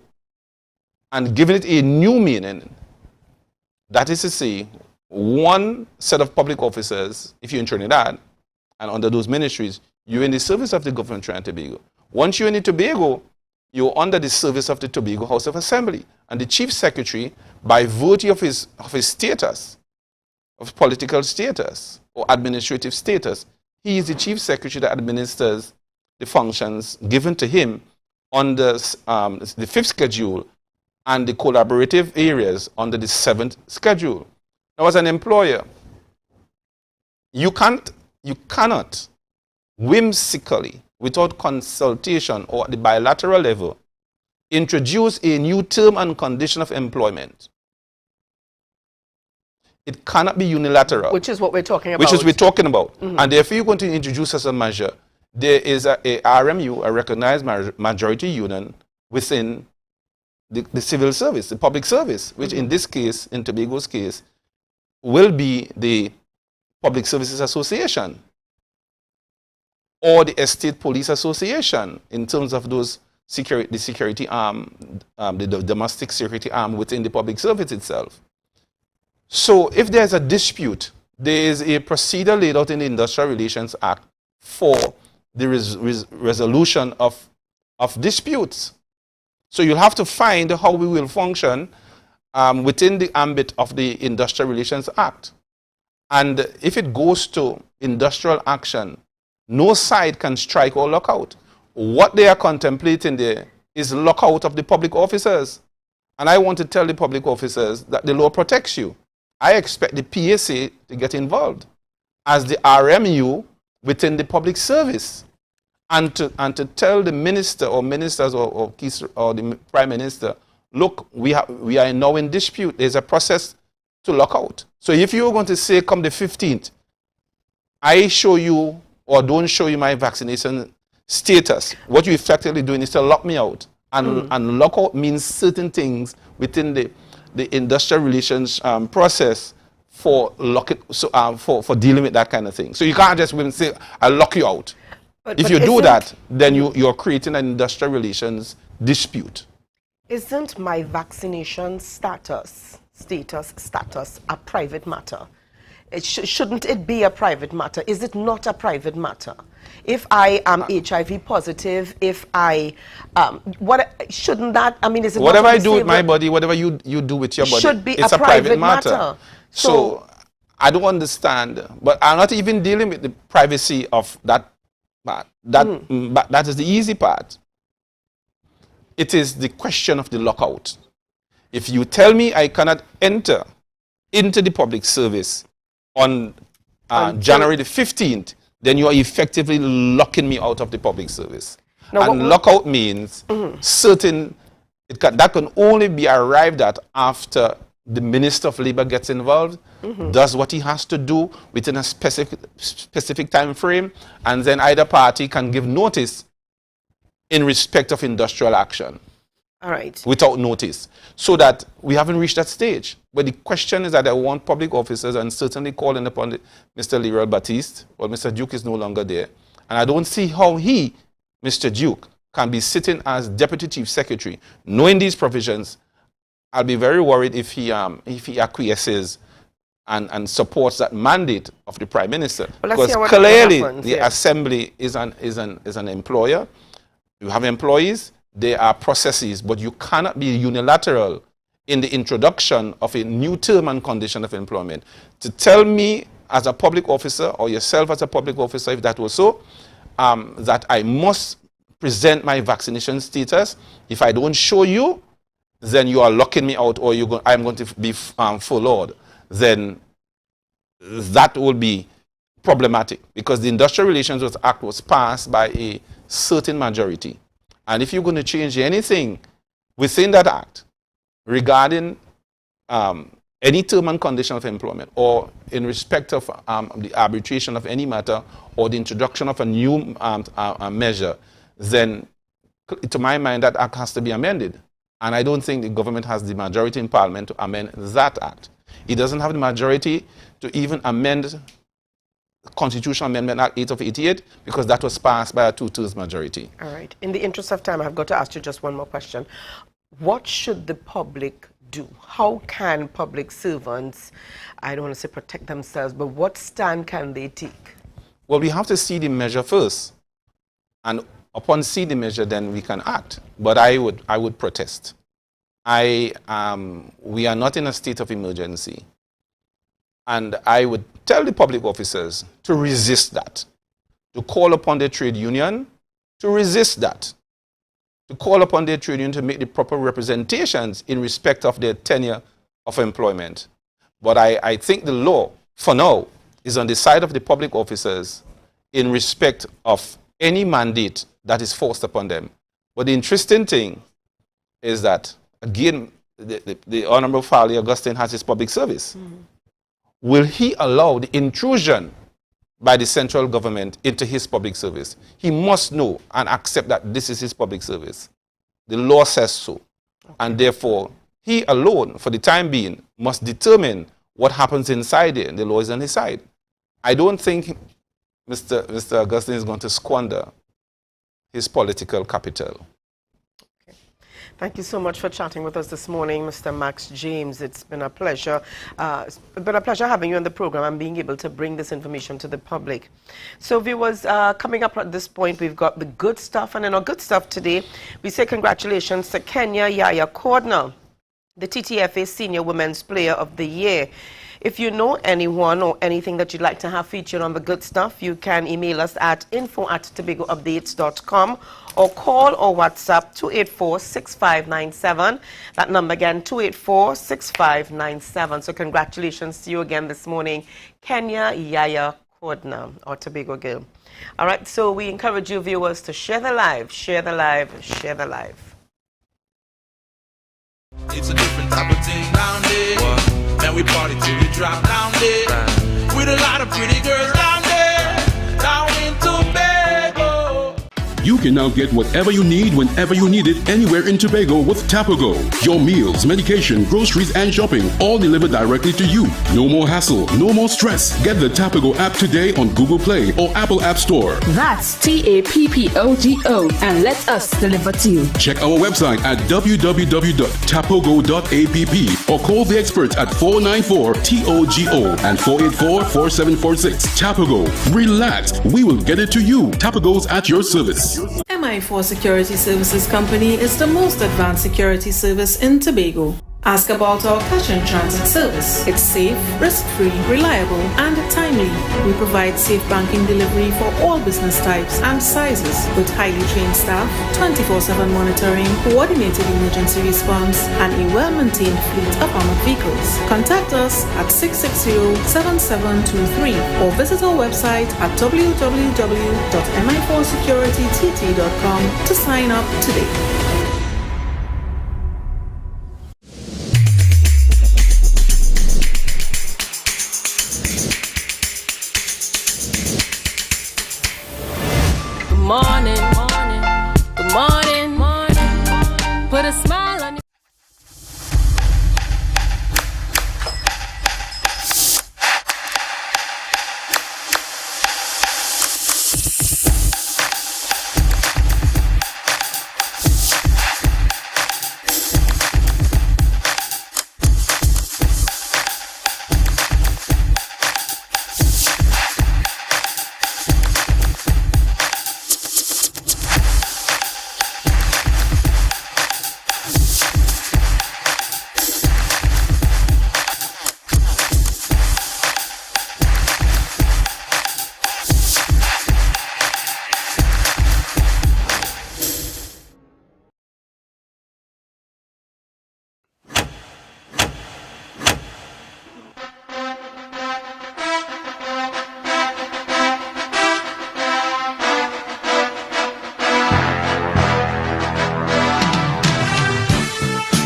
and giving it a new meaning. That is to say, one set of public officers, if you're in Trinidad and under those ministries, you're in the service of the government of Trinidad and Tobago. Once you're in the Tobago, you're under the service of the Tobago House of Assembly. And the chief secretary, by virtue of his status, of political status or administrative status, he is the chief secretary that administers the functions given to him under the 5th schedule and the collaborative areas under the 7th schedule. Now, as an employer, you cannot whimsically, without consultation or at the bilateral level, introduce a new term and condition of employment. It cannot be unilateral. Which is what we're talking about. Which is what we're talking about. And therefore, you're going to introduce as a measure, there is a RMU, a recognized majority union, within the civil service, the public service, which in this case, in Tobago's case, will be the Public Services Association or the Estate Police Association in terms of those the security arm, the domestic security arm within the public service itself. So if there's a dispute, there is a procedure laid out in the Industrial Relations Act for the resolution of disputes. So you'll have to find how we will function within the ambit of the Industrial Relations Act. And if it goes to industrial action, no side can strike or lock out. What they are contemplating there is lockout of the public officers. And I want to tell the public officers that the law protects you. I expect the PSA to get involved as the RMU within the public service and to tell the minister or ministers or the prime minister, look, we are now in dispute. There's a process to lock out. So if you're going to say, come the 15th, I show you or don't show you my vaccination status, what you're effectively doing is to lock me out. And lock out means certain things within the industrial relations process for for dealing with that kind of thing. So you can't just say, I'll lock you out. If you do that, then you're creating an industrial relations dispute. Isn't my vaccination status a private matter? Shouldn't it be a private matter? Is it not a private matter? If I am HIV positive, if I, shouldn't that, I mean, is it whatever I do with my body, whatever you do with your body, should be it's a private matter. So I don't understand, but I'm not even dealing with the privacy of that part. That is the easy part. It is the question of the lockout. If you tell me I cannot enter into the public service on January the 15th, then you are effectively locking me out of the public service. Now, and lockout means certain, that can only be arrived at after the Minister of Labor gets involved, does what he has to do within a specific time frame, and then either party can give notice in respect of industrial action. All right. Without notice. So that we haven't reached that stage. But the question is that I want public officers, and certainly calling upon Mr. Leroy Batiste, well, Mr. Duke is no longer there. And I don't see how he, Mr. Duke, can be sitting as Deputy Chief Secretary, knowing these provisions. I'll be very worried if he acquiesces and supports that mandate of the Prime Minister. Well, because clearly the Assembly is an employer. You have employees, there are processes, but you cannot be unilateral in the introduction of a new term and condition of employment. To tell me as a public officer, or yourself as a public officer, if that was so, that I must present my vaccination status. If I don't show you, then you are locking me out, or I'm going to be followed. Then that will be problematic, because the Industrial Relations Act was passed by a certain majority. And if you're going to change anything within that act regarding any term and condition of employment, or in respect of the arbitration of any matter, or the introduction of a new measure, then to my mind that act has to be amended. And I don't think the government has the majority in Parliament to amend that act. It doesn't have the majority to even amend Constitutional Amendment Act 8 of 88, because that was passed by a 2/3 majority. All right. In the interest of time, I've got to ask you just one more question. What should the public do? How can public servants, I don't want to say protect themselves, but what stand can they take? Well, we have to see the measure first. And upon seeing the measure, then we can act. But I would protest. We are not in a state of emergency. And I would tell the public officers to resist that, to call upon their trade union to resist that, to call upon their trade union to make the proper representations in respect of their tenure of employment. But I think the law, for now, is on the side of the public officers in respect of any mandate that is forced upon them. But the interesting thing is that, again, the Honorable Farley Augustine has his public service. Will he allow the intrusion by the central government into his public service? He must know and accept that this is his public service. The law says so. And therefore, he alone, for the time being, must determine what happens inside there. The law is on his side. I don't think Mr. Augustine is going to squander his political capital. Thank you so much for chatting with us this morning, Mr. Max James. It's been a pleasure. It's been a pleasure having you on the program and being able to bring this information to the public. So viewers, coming up at this point, we've got the good stuff. And in our good stuff today, we say congratulations to Kenya Yaya Cordner, the TTFA Senior Women's Player of the Year. If you know anyone or anything that you'd like to have featured on the good stuff, you can email us at info@tobagoupdates.com or call or WhatsApp 284-6597. That number again, 284-6597. So congratulations to you again this morning, Kenya Yaya Cordner, or Tobago girl. All right, so we encourage you viewers to share the live, share the live, share the live. It's a different type of thing down there. Man, we party till we drop down there. With a lot of pretty girls down there. Down in Tobago. You can now get whatever you need whenever you need it anywhere in Tobago with Tobago. Your meals, medication, groceries, and shopping all delivered directly to you. No more hassle, no more stress. Get the Tobago app today on Google Play or Apple App Store. That's TAPPOGO, and let us deliver to you. Check our website at www.tapogo.app or call the experts at 494-TOGO and 484-4746. Tobago. Relax. We will get it to you. Tobago's at your service. MI4 Security Services Company is the most advanced security service in Tobago. Ask about our cash and transit service. It's safe, risk-free, reliable, and timely. We provide safe banking delivery for all business types and sizes with highly trained staff, 24/7 monitoring, coordinated emergency response, and a well-maintained fleet of armored vehicles. Contact us at 660-7723 or visit our website at www.mi4securitytt.com to sign up today.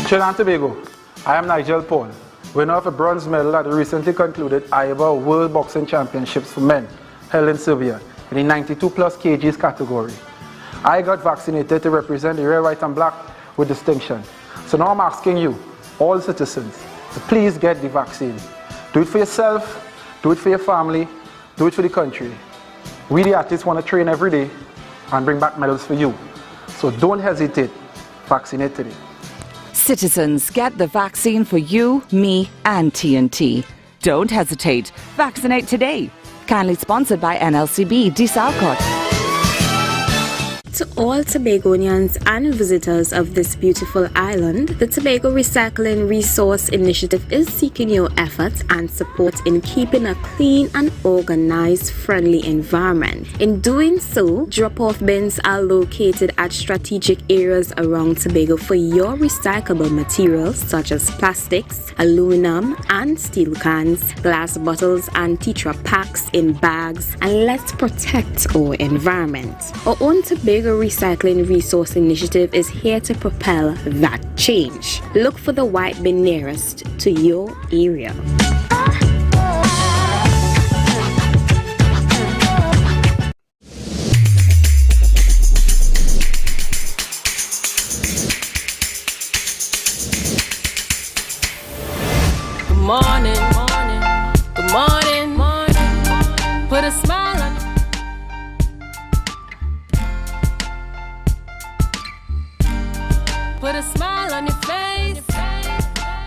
Trinidad and Tobago, I am Nigel Paul, winner of a bronze medal at the recently concluded IBA World Boxing Championships for men held in Serbia in the 92 plus kgs category. I got vaccinated to represent the red, white and black with distinction. So now I'm asking you, all citizens, to please get the vaccine. Do it for yourself, do it for your family, do it for the country. We the athletes want to train every day and bring back medals for you. So don't hesitate, vaccinate today. Citizens, get the vaccine for you, me and TNT. Don't hesitate. Vaccinate today. Kindly sponsored by NLCB, DeSalcott. To all Tobagonians and visitors of this beautiful island, the Tobago Recycling Resource Initiative is seeking your efforts and support in keeping a clean and organized, friendly environment. In doing so, drop-off bins are located at strategic areas around Tobago for your recyclable materials such as plastics, aluminum and steel cans, glass bottles and Tetra packs in bags, and let's protect our environment. Our own Tobago Recycling Resource Initiative is here to propel that change. Look for the white bin nearest to your area. Good morning, good morning, put a smile on Put a smile on your face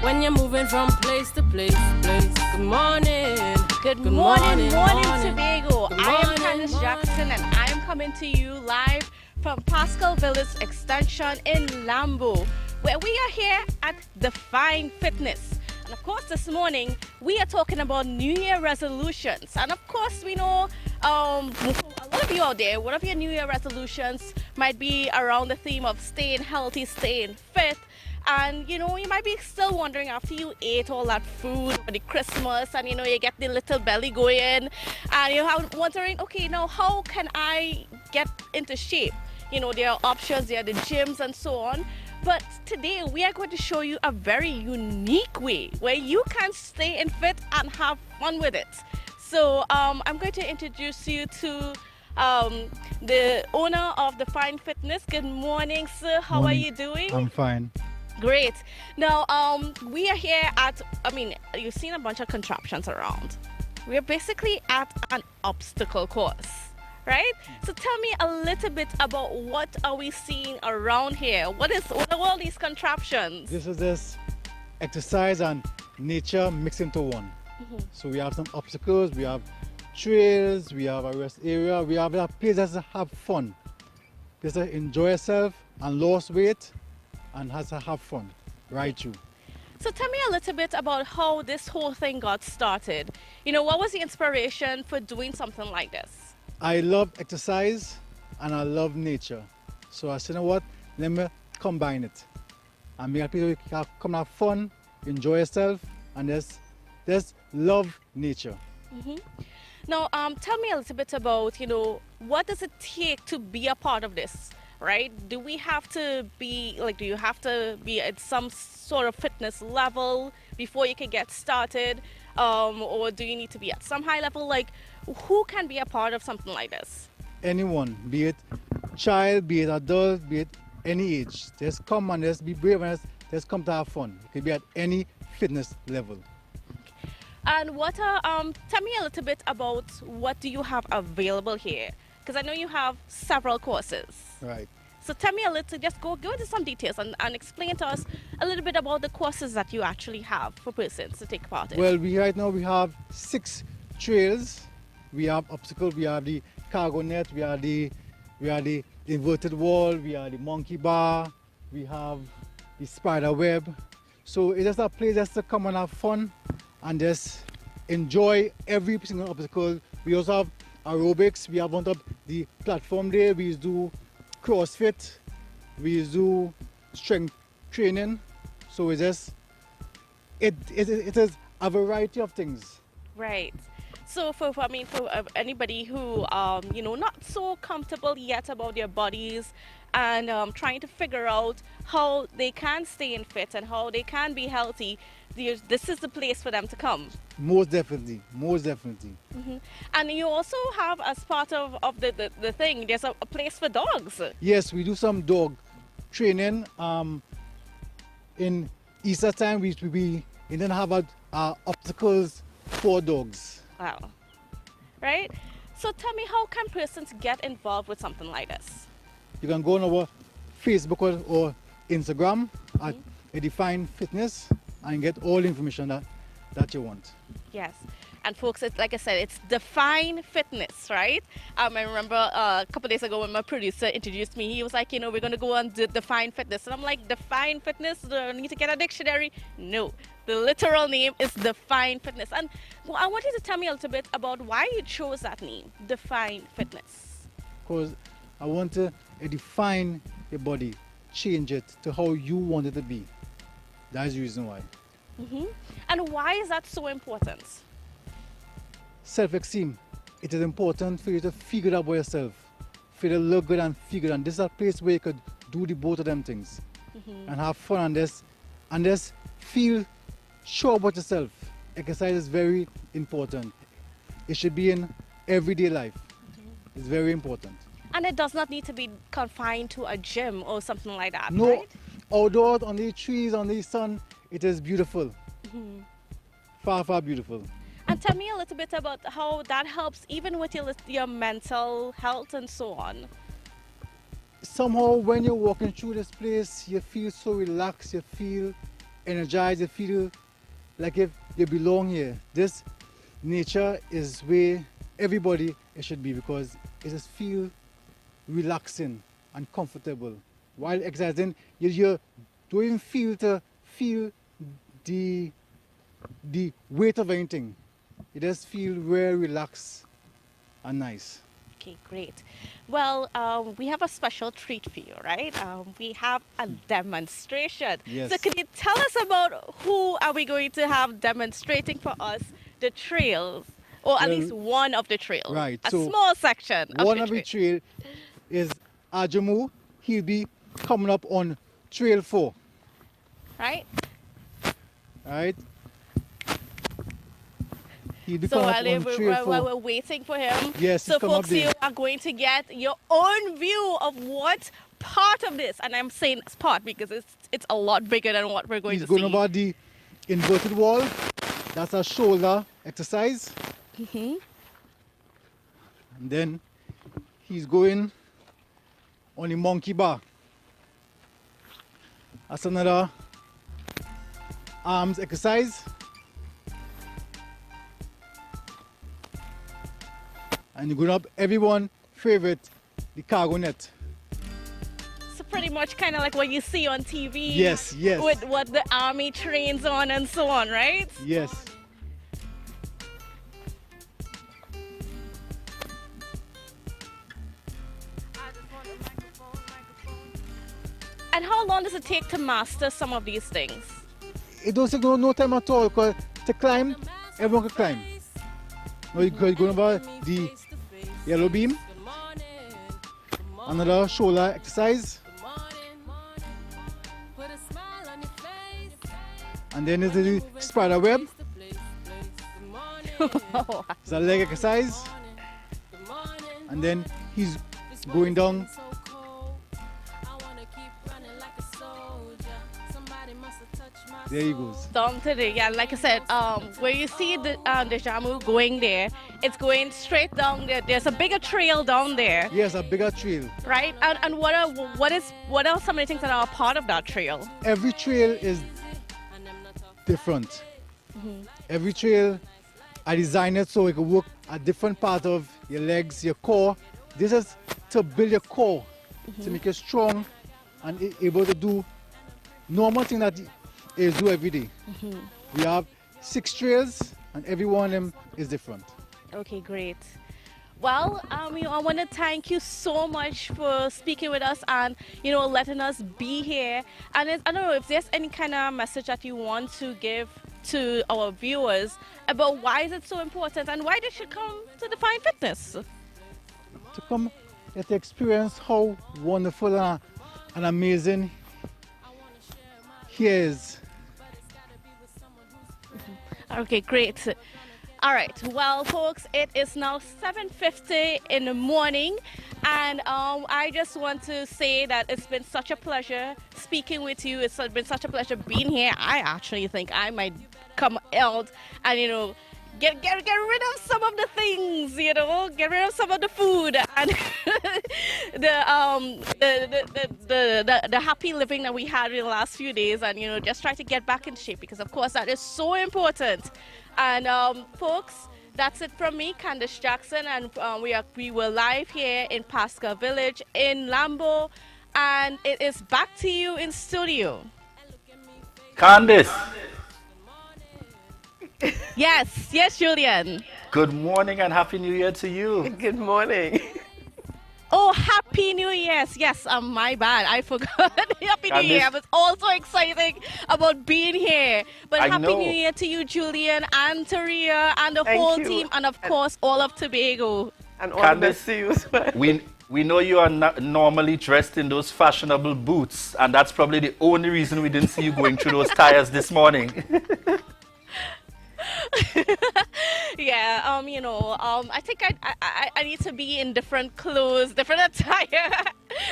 when you're moving from place to place. Good morning. Good morning, Tobago. I am Candice Jackson and I am coming to you live from Pascal Village Extension in Lambo, where we are here at Define Fitness. And of course, this morning we are talking about New Year resolutions. And of course, we know a lot of you out there, one of your New Year resolutions might be around the theme of staying healthy, staying fit. And you know, you might be still wondering after you ate all that food for the Christmas and you know, you get the little belly going and you're wondering, okay, now how can I get into shape? You know, there are options, there are the gyms and so on. But today we are going to show you a very unique way where you can stay in fit and have fun with it. So I'm going to introduce you to the owner of Define Fitness. Good morning, sir. How are you doing? I'm fine. Great. Now, we are here at, you've seen a bunch of contraptions around. We're basically at an obstacle course, right? So tell me a little bit about what are we seeing around here? What are all these contraptions? This is this exercise and nature mixed into one. So we have some obstacles, we have trails, we have a rest area, we have places to have fun. Just to enjoy yourself and lose weight and has to have fun right through. So tell me a little bit about how this whole thing got started. You know, what was the inspiration for doing something like this? I love exercise and I love nature. So I said, you know what, let me combine it. And make people come have fun, enjoy yourself, and just love nature. Now, tell me a little bit about, you know, what does it take to be a part of this, right? Do we have to be, do you have to be at some sort of fitness level before you can get started? Or do you need to be at some high level? Like, who can be a part of something like this? Anyone, be it child, be it adult, be it any age. Just come and just be brave and just come to have fun. You can be at any fitness level. And what tell me a little bit about what do you have available here? Because I know you have several courses. Right. So tell me a little, just go into some details and explain to us a little bit about the courses that you actually have for persons to take part in. Well, right now we have 6 trails. We have obstacle, we have the cargo net, we have the inverted wall, we have the monkey bar, we have the spider web. So it's just a place just to come and have fun and just enjoy every single obstacle. We also have aerobics. We have on top the platform there. We do CrossFit. We do strength training. So it is a variety of things. Right. So for anybody who you know, not so comfortable yet about their bodies and trying to figure out how they can stay in fit and how they can be healthy, this is the place for them to come. Most definitely, most definitely. And you also have, as part of the thing, there's a place for dogs. Yes, we do some dog training. In Easter time, we then have obstacles for dogs. Wow. Right? So tell me, how can persons get involved with something like this? You can go on our Facebook or Instagram at Edifine Fitness and get all the information that you want. Yes. And folks, it's like I said, it's Define Fitness, right? I remember a couple days ago when my producer introduced me, he was like, you know, we're going to go on Define Fitness. And I'm like, Define Fitness? Do I need to get a dictionary? No. The literal name is Define Fitness. And I want you to tell me a little bit about why you chose that name, Define Fitness. Because I want to define your body, change it to how you want it to be. That's the reason why. And why is that so important? Self-esteem. It is important for you to figure out about yourself, for you to look good and feel good. And this is a place where you could do the both of them things and have fun and just feel sure about yourself. Exercise is very important. It should be in everyday life. It's very important. And it does not need to be confined to a gym or something like that, no, right? Outdoors, on the trees, on the sun, it is beautiful. Far, far beautiful. And tell me a little bit about how that helps even with your mental health and so on. Somehow when you're walking through this place, you feel so relaxed, you feel energized, you feel like if you belong here. This nature is where everybody should be, because it just feels relaxing and comfortable. While exercising, you don't even feel the weight of anything. You just feel very relaxed and nice. Okay, great. Well, we have a special treat for you, right? We have a demonstration. Yes. So can you tell us about who are we going to have demonstrating for us the trails, or at least one of the trails? Right. A small section of one of the trail is Ajamu. He'll be coming up on Trail 4. Right. Right. So while we're waiting for him, yes, so folks, you are going to get your own view of what part of this, and I'm saying it's part because it's a lot bigger than what we're going to see. He's going about the inverted wall. That's a shoulder exercise. And then he's going on the monkey bar. That's another arms exercise. And you're going up everyone's favorite, the cargo net. So pretty much kind of like what you see on TV. Yes, yes. With what the army trains on and so on, right? Yes. And how long does it take to master some of these things? It doesn't take no time at all, because to climb, everyone can climb. Now you're going about the yellow beam, another shoulder exercise, and then there's the spider web. It's a leg exercise, and then he's going down. There he goes. Down to the, yeah, like I said, where you see the Jamu going there, it's going straight down there. There's a bigger trail down there. Yes, a bigger trail. Right? And what are some of the things that are a part of that trail? Every trail is different. Every trail, I designed it so it can work at different parts of your legs, your core. This is to build your core, to make you strong and able to do normal things that is do every day. We have 6 trails and every one of them is different. Okay, great. Well, I want to thank you so much for speaking with us and, letting us be here. And I don't know if there's any kind of message that you want to give to our viewers about why is it so important and why they should come to Define Fitness? To come and to experience how wonderful and amazing here is. Okay, great. All right, well, folks, it is now 7:50 in the morning, and I just want to say that it's been such a pleasure speaking with you. It's been such a pleasure being here. I actually think I might come out and, you know, get rid of some of the things, you know, get rid of some of the food and the happy living that we had in the last few days, and, you know, just try to get back in shape, because of course that is so important. And folks, that's it from me, Candice Jackson, and we were live here in Pascal Village in Lambo, and it is back to you in studio. Candice. Yes, Julian. Good morning and Happy New Year to you. Good morning. Oh, Happy New Year. Yes, my bad. I forgot. Happy New Year. I was also excited about being here. But Happy New Year to you, Julian, and Taria, and the whole team, and of course, all of Tobago. And all the best to you as well. We know you are normally dressed in those fashionable boots, and that's probably the only reason we didn't see you going through those tires this morning. Yeah, you know, I think I need to be in different clothes, different attire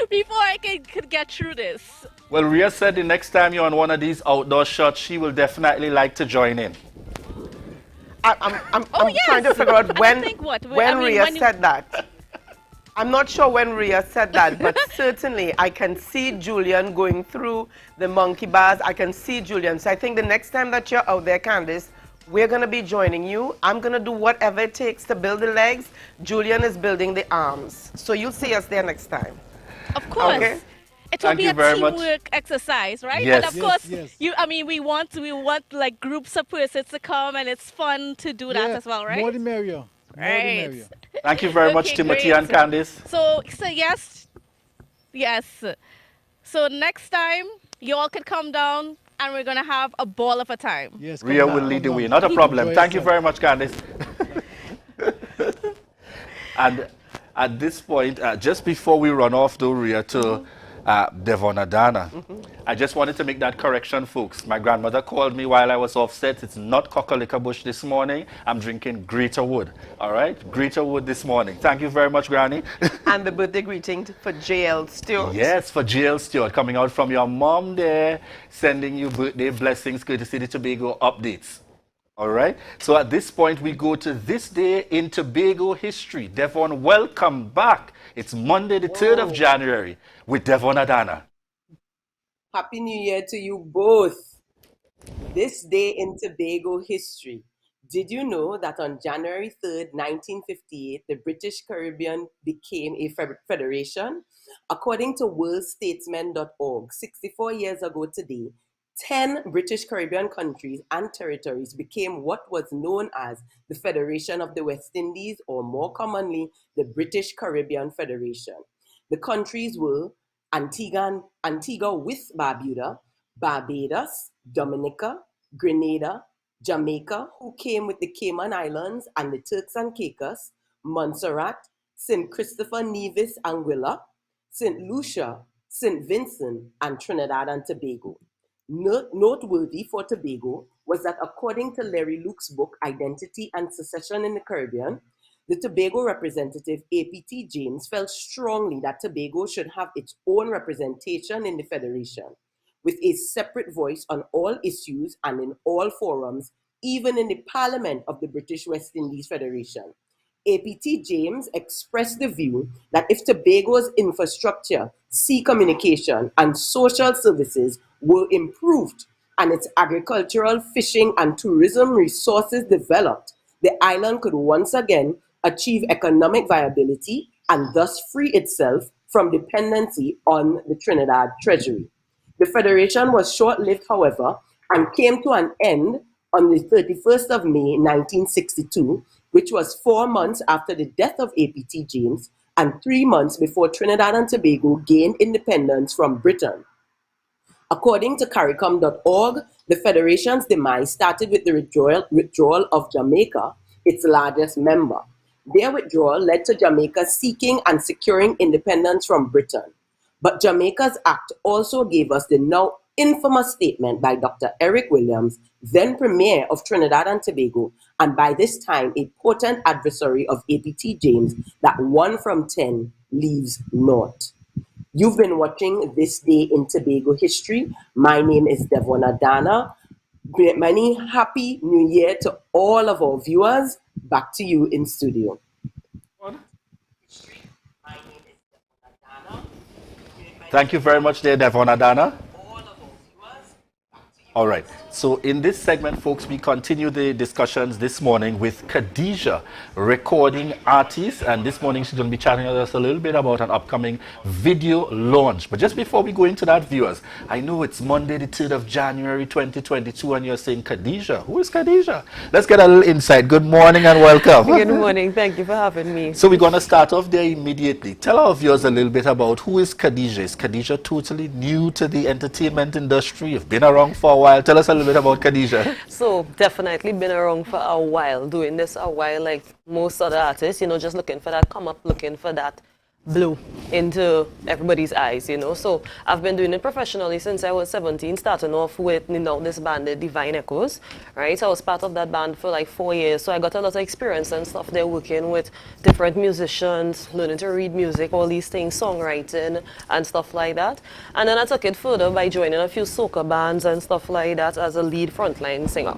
before I could get through this. Well, Rhea said the next time you're on one of these outdoor shots, she will definitely like to join in. I'm trying to figure out when Rhea said that. I'm not sure when Rhea said that, but certainly I can see Julian going through the monkey bars. I can see Julian. So I think the next time that you're out there, Candice, we're going to be joining you. I'm going to do whatever it takes to build the legs. Julian is building the arms. So you'll see us there next time. Of course. Okay? It will be a teamwork exercise, right? Yes. And of course, we want like groups of persons to come, and it's fun to do that as well, right? More the merrier. Right. Thank you very much, Timothy and Candice. So yes. So next time, you all can come down, and we're going to have a ball of a time. Yes, Rhea will lead the way. Not a problem. Thank you very much, Candice. And at this point, just before we run off, though, Rhea, to Devon Adana, I just wanted to make that correction, folks. My grandmother called me while I was offset. It's not Cockalika Bush this morning. I'm drinking Greater Wood. All right? Greater Wood this morning. Thank you very much, Granny. And the birthday greeting for JL Stewart. Yes, for JL Stewart, coming out from your mom there, sending you birthday blessings, courtesy the Tobago updates. All right? So at this point, we go to this day in Tobago history. Devon, welcome back. It's Monday, the 3rd of January with Devon Adana. Happy New Year to you both. This day in Tobago history. Did you know that on January 3rd, 1958, the British Caribbean became a federation? According to worldstatesmen.org, 64 years ago today, 10 British Caribbean countries and territories became what was known as the Federation of the West Indies, or more commonly, the British Caribbean Federation. The countries were Antigua with Barbuda, Barbados, Dominica, Grenada, Jamaica, who came with the Cayman Islands and the Turks and Caicos, Montserrat, St. Christopher Nevis, Anguilla, St. Lucia, St. Vincent, and Trinidad and Tobago. Noteworthy for Tobago was that according to Larry Luke's book, Identity and Secession in the Caribbean, the Tobago representative A.P.T. James felt strongly that Tobago should have its own representation in the Federation, with a separate voice on all issues and in all forums, even in the Parliament of the British West Indies Federation. A.P.T. James expressed the view that if Tobago's infrastructure, sea communication, and social services were improved and its agricultural, fishing, and tourism resources developed, the island could once again achieve economic viability and thus free itself from dependency on the Trinidad Treasury. The Federation was short-lived, however, and came to an end on the 31st of May, 1962, which was 4 months after the death of A.P.T. James and 3 months before Trinidad and Tobago gained independence from Britain. According to CARICOM.org, The Federation's demise started with the withdrawal of Jamaica, its largest member. Their withdrawal led to Jamaica seeking and securing independence from Britain. But Jamaica's act also gave us the now infamous statement by Dr. Eric Williams, then Premier of Trinidad and Tobago, and by this time a potent adversary of APT James, that 1 from 10 leaves naught. You've been watching This Day in Tobago History. My name is Devon Adana. Many happy New Year to all of our viewers. Back to you in studio. Thank you very much there, Devon Adana. All right. So in this segment, folks, we continue the discussions this morning with Khadija, recording artist. And this morning, she's going to be chatting with us a little bit about an upcoming video launch. But just before we go into that, viewers, I know it's Monday, the 3rd of January, 2022, and you're saying, Khadija, who is Khadija? Let's get a little insight. Good morning and welcome. Good morning. Thank you for having me. So we're going to start off there immediately. Tell our viewers a little bit about who is Khadija. Is Khadija totally new to the entertainment industry? You've been around for a while. Tell us a little bit about Khadija. So definitely been around for a while, doing this a while, like most other artists, you know, just looking for that come up, looking for that blue into everybody's eyes, you know. So I've been doing it professionally since I was 17, starting off with, you know, this band, the Divine Echoes, right? So I was part of that band for like 4 years. So I got a lot of experience and stuff there, working with different musicians, learning to read music, all these things, songwriting and stuff like that. And then I took it further by joining a few soca bands and stuff like that as a lead frontline singer.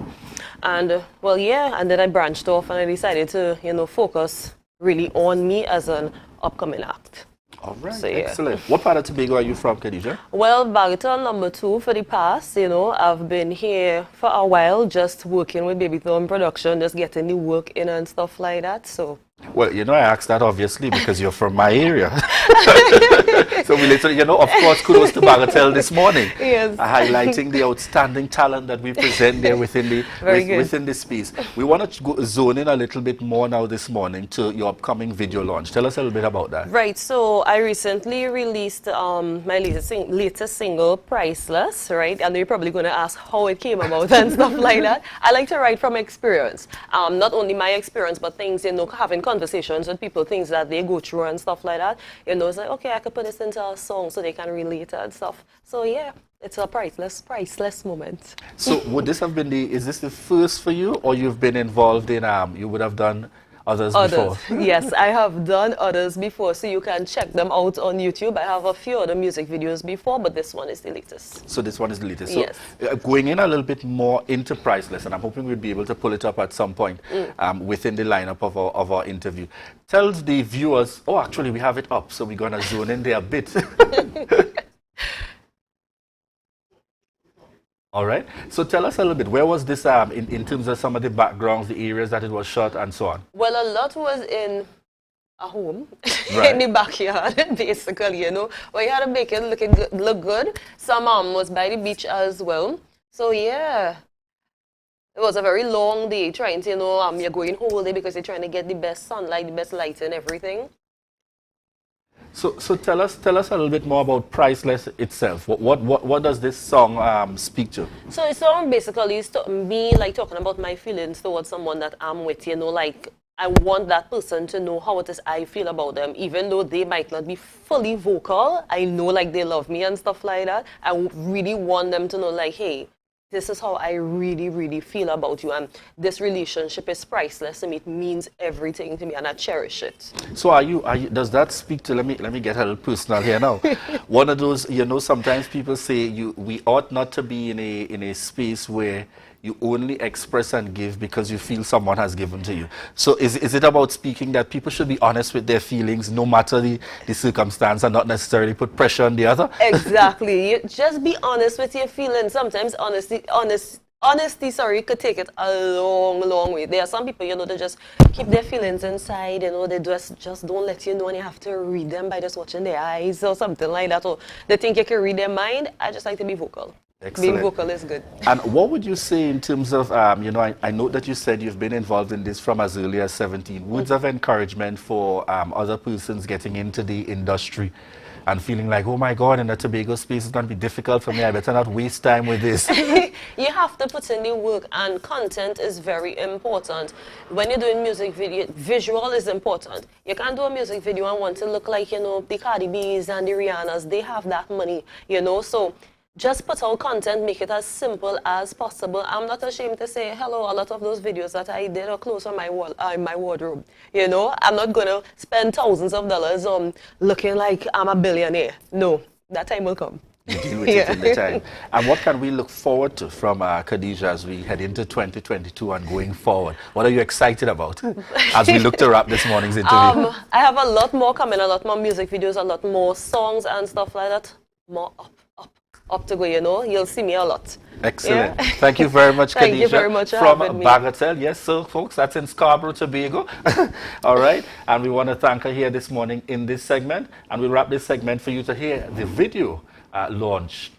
And well, yeah, and then I branched off and I decided to, you know, focus really on me as an upcoming act. All right, so, yeah. Excellent. What part of Tobago are you from, Khadija? Well, Baritone number 2 for the past, you know, I've been here for a while, just working with Baby Thumb production, just getting the work in and stuff like that, so. Well, you know, I asked that obviously because you're from my area. So we literally, you know, of course, kudos to Bagatelle this morning. Yes. Highlighting the outstanding talent that we present there within the within this piece. We want to zone in a little bit more now this morning to your upcoming video launch. Tell us a little bit about that. Right, so I recently released my latest single, Priceless, right? And you're probably going to ask how it came about and stuff like that. I like to write from experience. Not only my experience, but things, you know, having conversations with people, things that they go through and stuff like that. You know, it's like, okay, I could put this into a song so they can relate and stuff. So yeah, it's a priceless moment. So would this have been is this the first for you, or you've been involved in, you would have done others before? Yes, I have done others before, so you can check them out on YouTube. I have a few other music videos before, but this one is the latest. So this one is the latest. Yes. So going in a little bit more into Priceless, and I'm hoping we'll be able to pull it up at some point within the lineup of our interview. Tell the viewers, oh, actually we have it up, so we're going to zone in there a bit. All right. So tell us a little bit, where was this in terms of some of the backgrounds, the areas that it was shot and so on? Well, a lot was in a home, right. in the backyard, basically, you know. Well, you had to make it look good. Some was by the beach as well. So, yeah. It was a very long day trying to, you know, you're going whole day because you're trying to get the best sunlight, the best light and everything. So tell us a little bit more about Priceless itself. What does this song speak to? So the song basically is me like talking about my feelings towards someone that I'm with, you know, like I want that person to know how it is I feel about them, even though they might not be fully vocal. I know like they love me and stuff like that. I really want them to know like, hey, this is how I really, really feel about you, and this relationship is priceless to me. It means everything to me, and I cherish it. So are you does that speak to, let me get a little personal here now. One of those, you know, sometimes people say we ought not to be in a space where you only express and give because you feel someone has given to you. So is it about speaking that people should be honest with their feelings no matter the circumstance and not necessarily put pressure on the other? Exactly. You just be honest with your feelings. Sometimes honesty, sorry, could take it a long, long way. There are some people, you know, they just keep their feelings inside, you know, they just don't let you know, and you have to read them by just watching their eyes or something like that, or they think you can read their mind. I just like to be vocal. Excellent. Being vocal is good. And what would you say in terms of, I know that you said you've been involved in this from as early as 17. Words of encouragement for other persons getting into the industry and feeling like, oh my God, in the Tobago space, it's going to be difficult for me. I better not waste time with this. You have to put in the work, and content is very important. When you're doing music video, visual is important. You can't do a music video and want to look like, the Cardi B's and the Rihanna's. They have that money, so just put out content, make it as simple as possible. I'm not ashamed to say, hello, a lot of those videos that I did are clothes on my wall, my wardrobe. I'm not going to spend thousands of dollars on looking like I'm a billionaire. No, that time will come. You deal with it in the time. And what can we look forward to from Khadija as we head into 2022 and going forward? What are you excited about as we look to wrap this morning's interview? I have a lot more coming, a lot more music videos, a lot more songs and stuff like that. More up to go, you'll see me a lot. Excellent. Yeah. Thank you very much, Khadija. Thank you very much for from having me. Bagatelle. Yes, so folks, that's in Scarborough, Tobago. All right. And we want to thank her here this morning in this segment. And we'll wrap this segment for you to hear the video launch.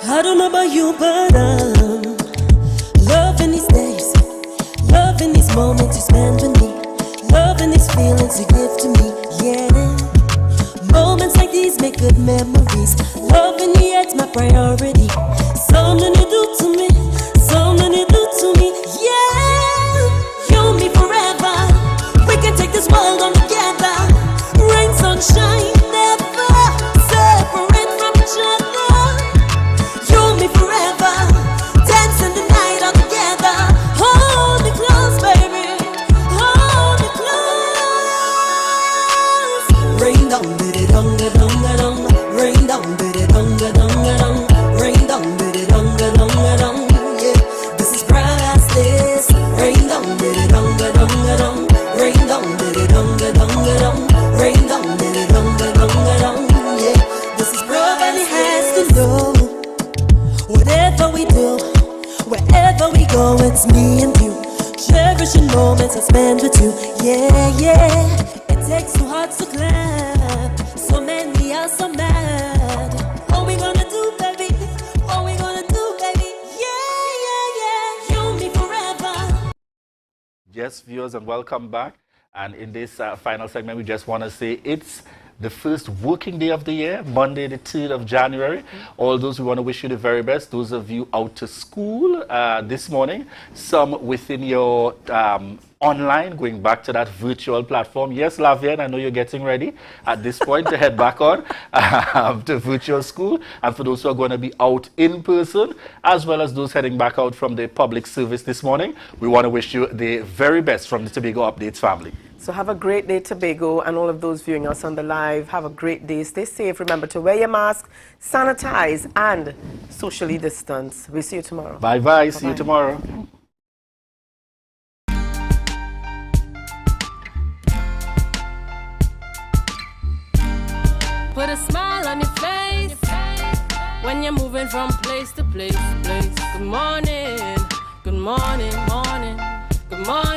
I don't know about you, but I'm loving these days, loving these moments you spend with me, loving these feelings you give to me, yeah. Moments like these make good memories, loving you, it's my priority. Something you do to me, something you do to me, yeah. You and me forever, we can take this world on together. Rain, sunshine, never separate from each other. Forever, dancing the night all together. Hold me close, baby. Hold me close. Rain down, biddy dunga dunga dung. Rain down, biddy dunga dunga dung. Rain down, biddy dunga dunga dung. Yeah, this is priceless. Rain down, biddy dunga dunga dung. Rain down, biddy dunga dunga dung. Rain down, biddy dunga dunga dung. Yeah, this is priceless. Nobody has to know. Whatever we do, wherever we go, it's me and you. Cherishing moments I spend with you. Yeah, yeah. It takes two hearts to clap. So many are so mad. What we gonna do, baby? What we gonna do, baby? Yeah, yeah, yeah. You and me forever. Yes, viewers, and welcome back. And in this final segment, we just want to say it's the first working day of the year, Monday the 3rd of January. All those, we want to wish you the very best. Those of you out to school this morning, some within your online, going back to that virtual platform. Yes, Lavienne, I know you're getting ready at this point to head back on to virtual school. And for those who are going to be out in person, as well as those heading back out from the public service this morning, we want to wish you the very best from the Tobago Updates family. So have a great day, Tobago, and all of those viewing us on the live. Have a great day. Stay safe. Remember to wear your mask, sanitize, and socially distance. We'll see you tomorrow. Bye-bye. See you tomorrow. Put a smile on your face when you're moving from place to place. Good morning, good morning, morning, good morning.